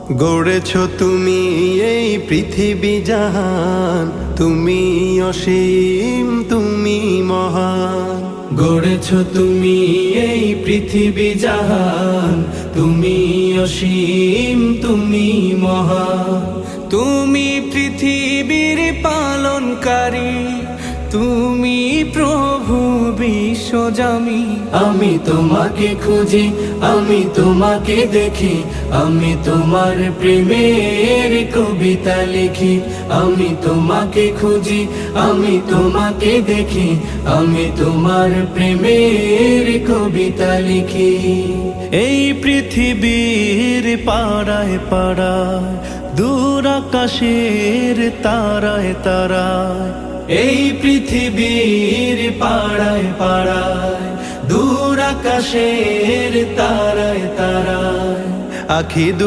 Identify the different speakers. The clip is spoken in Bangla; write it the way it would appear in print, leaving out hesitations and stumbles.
Speaker 1: গড়েছ তুমি এই পৃথিবী জাহান, তুমি অসীম তুমি মহান।
Speaker 2: গড়েছ তুমি এই পৃথিবী জাহান, তুমি অসীম তুমি মহান। তুমি পৃথিবীর পালনকারী, তুমি প্রভু বিশ্বজামি। আমি তোমাকে খুঁজি, আমি তোমাকে দেখি, আমি তোমার প্রেমের কবিতা লিখি। আমি তোমাকে খুঁজি, আমি তোমাকে দেখি, আমি তোমার প্রেমের কবিতা লিখি। এই পৃথিবীর পাড়ায় পাড়ায়, দূর আকাশের তারায় তারায়, এই পৃথিবীর পাড়ায় পাড়ায়, দূর আকাশের তারায় তারায়,
Speaker 1: আখি